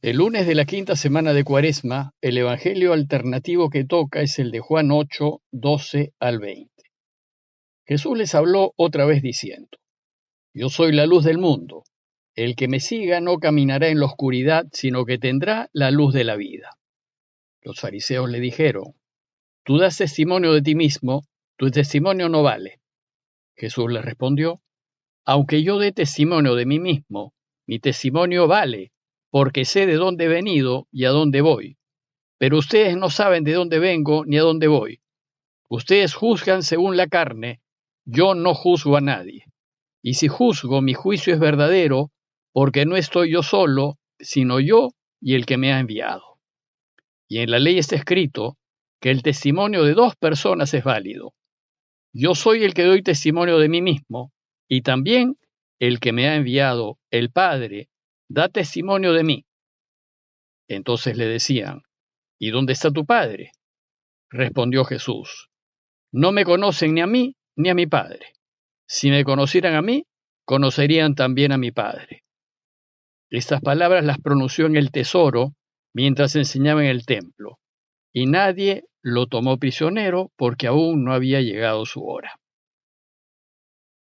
El lunes de la quinta semana de Cuaresma, el evangelio alternativo que toca es el de Juan 8, 12 al 20. Jesús les habló otra vez diciendo: Yo soy la luz del mundo. El que me siga no caminará en la oscuridad, sino que tendrá la luz de la vida. Los fariseos le dijeron: Tú das testimonio de ti mismo, tu testimonio no vale. Jesús les respondió: Aunque yo dé testimonio de mí mismo, mi testimonio vale, porque sé de dónde he venido y a dónde voy. Pero ustedes no saben de dónde vengo ni a dónde voy. Ustedes juzgan según la carne, yo no juzgo a nadie. Y si juzgo, mi juicio es verdadero, porque no estoy yo solo, sino yo y el que me ha enviado. Y en la ley está escrito que el testimonio de dos personas es válido. Yo soy el que doy testimonio de mí mismo, y también el que me ha enviado, el Padre, da testimonio de mí. Entonces le decían: ¿Y dónde está tu Padre? Respondió Jesús: No me conocen ni a mí ni a mi Padre. Si me conocieran a mí, conocerían también a mi Padre. Estas palabras las pronunció en el tesoro mientras enseñaba en el templo, y nadie lo tomó prisionero porque aún no había llegado su hora.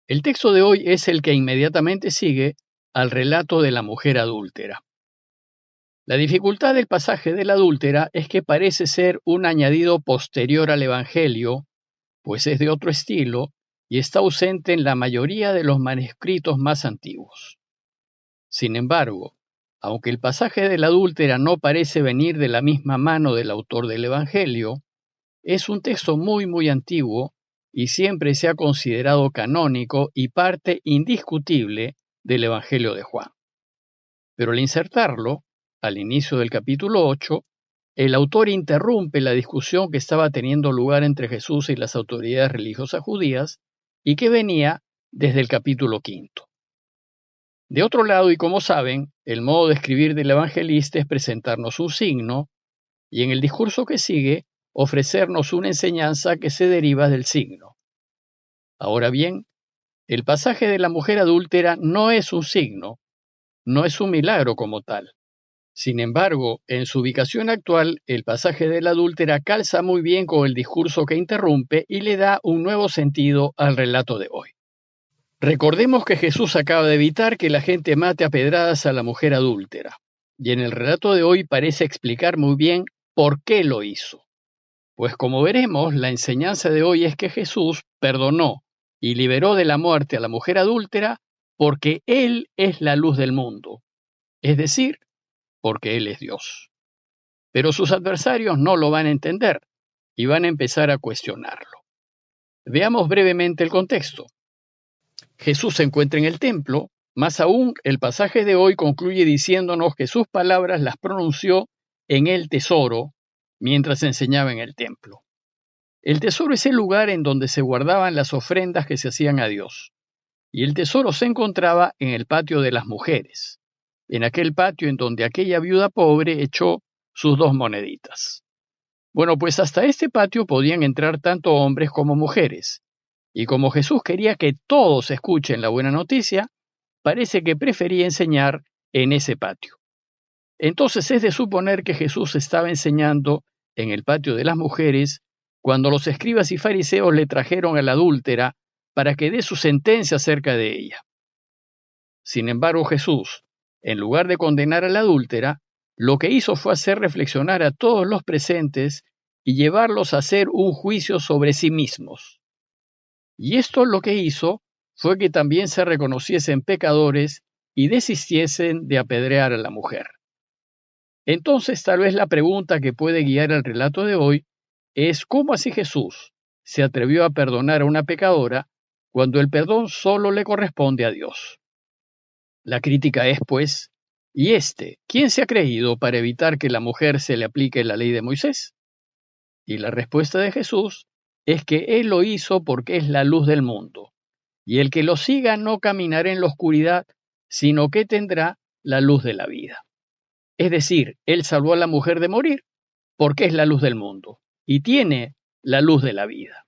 El texto de hoy es el que inmediatamente sigue al relato de la mujer adúltera. La dificultad del pasaje de la adúltera es que parece ser un añadido posterior al Evangelio, pues es de otro estilo y está ausente en la mayoría de los manuscritos más antiguos. Sin embargo, aunque el pasaje de la adúltera no parece venir de la misma mano del autor del Evangelio, es un texto muy antiguo y siempre se ha considerado canónico y parte indiscutible del Evangelio de Juan. Pero al insertarlo, al inicio del capítulo 8, el autor interrumpe la discusión que estaba teniendo lugar entre Jesús y las autoridades religiosas judías y que venía desde el capítulo 5. De otro lado, y como saben, el modo de escribir del evangelista es presentarnos un signo y en el discurso que sigue ofrecernos una enseñanza que se deriva del signo. Ahora bien, el pasaje de la mujer adúltera no es un signo, no es un milagro como tal. Sin embargo, en su ubicación actual, el pasaje de la adúltera calza muy bien con el discurso que interrumpe y le da un nuevo sentido al relato de hoy. Recordemos que Jesús acaba de evitar que la gente mate a pedradas a la mujer adúltera, y en el relato de hoy parece explicar muy bien por qué lo hizo. Pues como veremos, la enseñanza de hoy es que Jesús perdonó y liberó de la muerte a la mujer adúltera porque Él es la luz del mundo, es decir, porque Él es Dios. Pero sus adversarios no lo van a entender y van a empezar a cuestionarlo. Veamos brevemente el contexto. Jesús se encuentra en el templo, más aún el pasaje de hoy concluye diciéndonos que sus palabras las pronunció en el tesoro mientras enseñaba en el templo. El tesoro es el lugar en donde se guardaban las ofrendas que se hacían a Dios, y el tesoro se encontraba en el patio de las mujeres, en aquel patio en donde aquella viuda pobre echó sus 2 moneditas. Bueno, pues hasta este patio podían entrar tanto hombres como mujeres, y como Jesús quería que todos escuchen la buena noticia, parece que prefería enseñar en ese patio. Entonces es de suponer que Jesús estaba enseñando en el patio de las mujeres cuando los escribas y fariseos le trajeron a la adúltera para que dé su sentencia acerca de ella. Sin embargo, Jesús, en lugar de condenar a la adúltera, lo que hizo fue hacer reflexionar a todos los presentes y llevarlos a hacer un juicio sobre sí mismos. Y esto lo que hizo fue que también se reconociesen pecadores y desistiesen de apedrear a la mujer. Entonces, tal vez la pregunta que puede guiar el relato de hoy es cómo así Jesús se atrevió a perdonar a una pecadora cuando el perdón solo le corresponde a Dios. La crítica es, pues, ¿y quién se ha creído para evitar que la mujer se le aplique la ley de Moisés? Y la respuesta de Jesús es que Él lo hizo porque es la luz del mundo, y el que lo siga no caminará en la oscuridad, sino que tendrá la luz de la vida. Es decir, Él salvó a la mujer de morir porque es la luz del mundo y tiene la luz de la vida.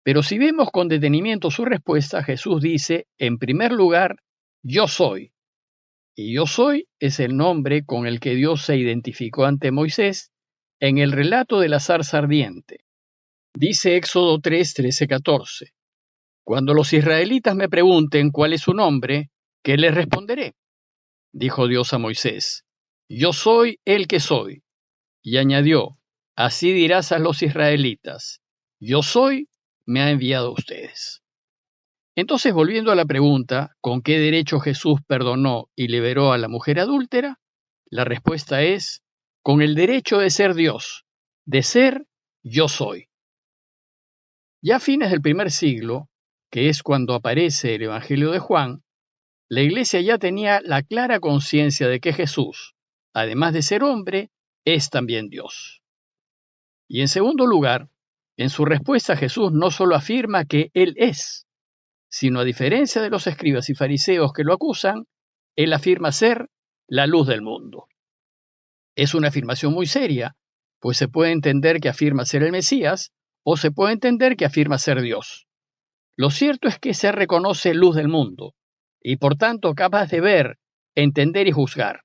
Pero si vemos con detenimiento su respuesta, Jesús dice, en primer lugar, yo soy. Y yo soy es el nombre con el que Dios se identificó ante Moisés en el relato de la zarza ardiente. Dice Éxodo 3, 13, 14. Cuando los israelitas me pregunten cuál es su nombre, ¿qué les responderé? Dijo Dios a Moisés, yo soy el que soy. Y añadió, así dirás a los israelitas, yo soy, me ha enviado a ustedes. Entonces, volviendo a la pregunta, ¿con qué derecho Jesús perdonó y liberó a la mujer adúltera? La respuesta es, con el derecho de ser Dios, de ser yo soy. Ya a fines del primer siglo, que es cuando aparece el Evangelio de Juan, la Iglesia ya tenía la clara conciencia de que Jesús, además de ser hombre, es también Dios. Y en segundo lugar, en su respuesta Jesús no solo afirma que Él es, sino a diferencia de los escribas y fariseos que lo acusan, Él afirma ser la luz del mundo. Es una afirmación muy seria, pues se puede entender que afirma ser el Mesías o se puede entender que afirma ser Dios. Lo cierto es que se reconoce luz del mundo y por tanto capaz de ver, entender y juzgar.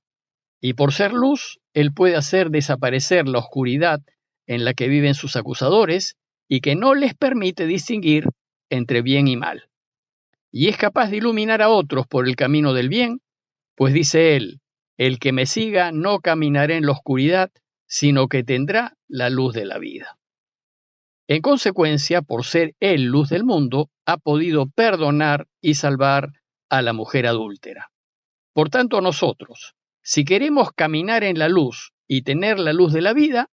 Y por ser luz, Él puede hacer desaparecer la oscuridad en la que viven sus acusadores y que no les permite distinguir entre bien y mal. Y es capaz de iluminar a otros por el camino del bien, pues dice Él, el que me siga no caminará en la oscuridad, sino que tendrá la luz de la vida. En consecuencia, por ser Él luz del mundo, ha podido perdonar y salvar a la mujer adúltera. Por tanto, nosotros, si queremos caminar en la luz y tener la luz de la vida,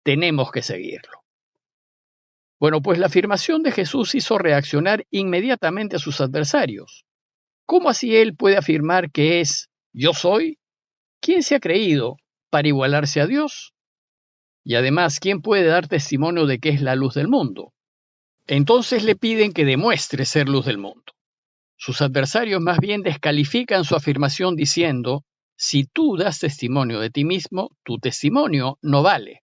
tenemos que seguirlo. Bueno, pues la afirmación de Jesús hizo reaccionar inmediatamente a sus adversarios. ¿Cómo así Él puede afirmar que es yo soy? ¿Quién se ha creído para igualarse a Dios? Y además, ¿quién puede dar testimonio de que es la luz del mundo? Entonces le piden que demuestre ser luz del mundo. Sus adversarios más bien descalifican su afirmación diciendo, si tú das testimonio de ti mismo, tu testimonio no vale.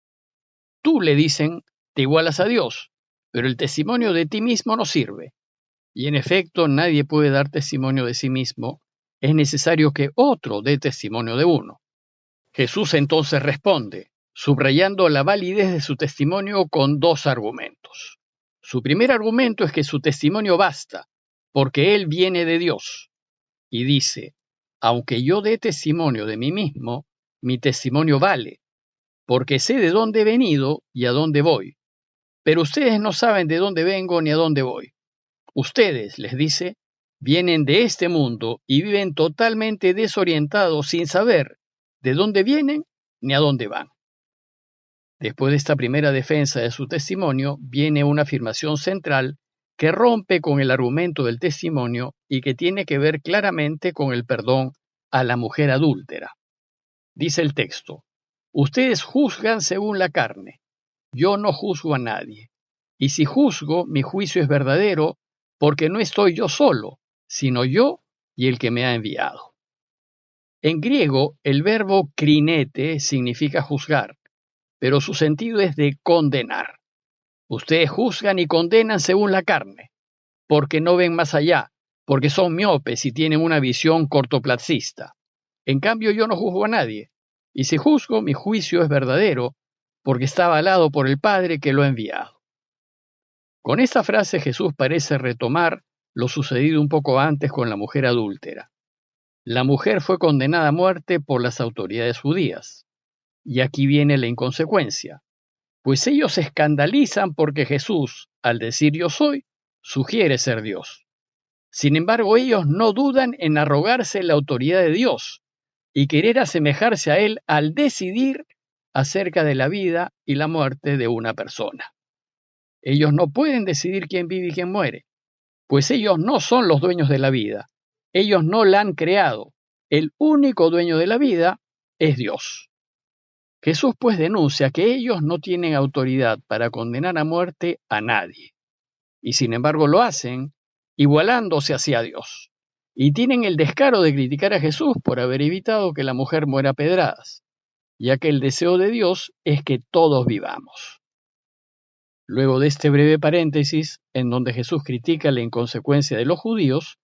Tú, le dicen, te igualas a Dios, pero el testimonio de ti mismo no sirve. Y en efecto, nadie puede dar testimonio de sí mismo, es necesario que otro dé testimonio de uno. Jesús entonces responde, subrayando la validez de su testimonio con dos argumentos. Su primer argumento es que su testimonio basta, porque Él viene de Dios. Y dice, aunque yo dé testimonio de mí mismo, mi testimonio vale, porque sé de dónde he venido y a dónde voy. Pero ustedes no saben de dónde vengo ni a dónde voy. Ustedes, les dice, vienen de este mundo y viven totalmente desorientados sin saber de dónde vienen ni a dónde van. Después de esta primera defensa de su testimonio, viene una afirmación central que rompe con el argumento del testimonio y que tiene que ver claramente con el perdón a la mujer adúltera. Dice el texto, ustedes juzgan según la carne, yo no juzgo a nadie, y si juzgo, mi juicio es verdadero, porque no estoy yo solo, sino yo y el que me ha enviado. En griego, el verbo krinete significa juzgar, pero su sentido es de condenar. Ustedes juzgan y condenan según la carne, porque no ven más allá, porque son miopes y tienen una visión cortoplacista. En cambio, yo no juzgo a nadie, y si juzgo, mi juicio es verdadero, porque está avalado por el Padre que lo ha enviado. Con esta frase Jesús parece retomar lo sucedido un poco antes con la mujer adúltera. La mujer fue condenada a muerte por las autoridades judías. Y aquí viene la inconsecuencia, pues ellos se escandalizan porque Jesús, al decir yo soy, sugiere ser Dios. Sin embargo, ellos no dudan en arrogarse la autoridad de Dios y querer asemejarse a Él al decidir acerca de la vida y la muerte de una persona. Ellos no pueden decidir quién vive y quién muere, pues ellos no son los dueños de la vida. Ellos no la han creado. El único dueño de la vida es Dios. Jesús pues denuncia que ellos no tienen autoridad para condenar a muerte a nadie, y sin embargo lo hacen igualándose hacia Dios, y tienen el descaro de criticar a Jesús por haber evitado que la mujer muera a pedradas, ya que el deseo de Dios es que todos vivamos. Luego de este breve paréntesis, en donde Jesús critica la inconsecuencia de los judíos,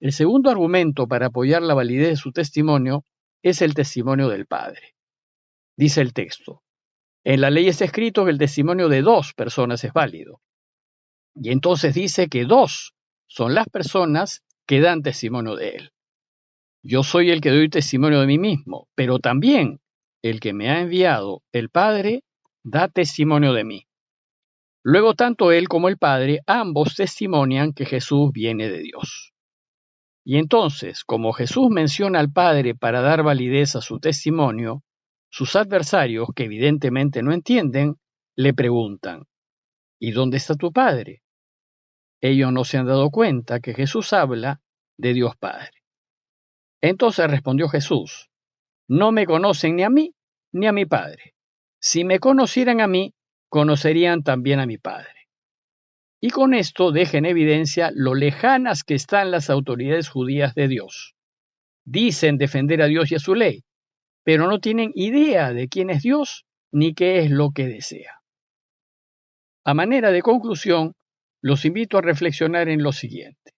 El segundo argumento para apoyar la validez de su testimonio es el testimonio del Padre. Dice el texto: en la ley está escrito que el testimonio de 2 personas es válido. Y entonces dice que 2 son las personas que dan testimonio de él. Yo soy el que doy testimonio de mí mismo, pero también el que me ha enviado, el Padre, da testimonio de mí. Luego tanto él como el Padre, ambos testimonian que Jesús viene de Dios. Y entonces, como Jesús menciona al Padre para dar validez a su testimonio, sus adversarios, que evidentemente no entienden, le preguntan: ¿y dónde está tu Padre? Ellos no se han dado cuenta que Jesús habla de Dios Padre. Entonces respondió Jesús: no me conocen ni a mí ni a mi Padre. Si me conocieran a mí, conocerían también a mi Padre. Y con esto deja en evidencia lo lejanas que están las autoridades judías de Dios. Dicen defender a Dios y a su ley, pero no tienen idea de quién es Dios ni qué es lo que desea. A manera de conclusión, los invito a reflexionar en lo siguiente.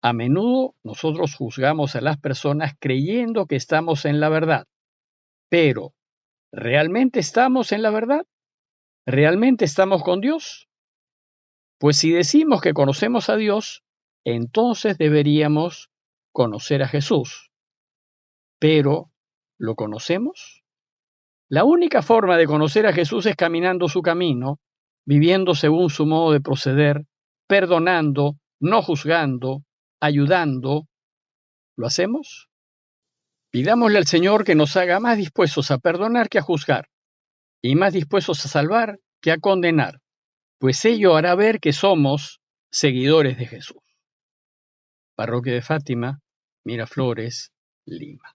A menudo nosotros juzgamos a las personas creyendo que estamos en la verdad, pero ¿realmente estamos en la verdad? ¿Realmente estamos con Dios? Pues si decimos que conocemos a Dios, entonces deberíamos conocer a Jesús. Pero, ¿lo conocemos? La única forma de conocer a Jesús es caminando su camino, viviendo según su modo de proceder, perdonando, no juzgando, ayudando. ¿Lo hacemos? Pidámosle al Señor que nos haga más dispuestos a perdonar que a juzgar, y más dispuestos a salvar que a condenar, pues ello hará ver que somos seguidores de Jesús. Parroquia de Fátima, Miraflores, Lima.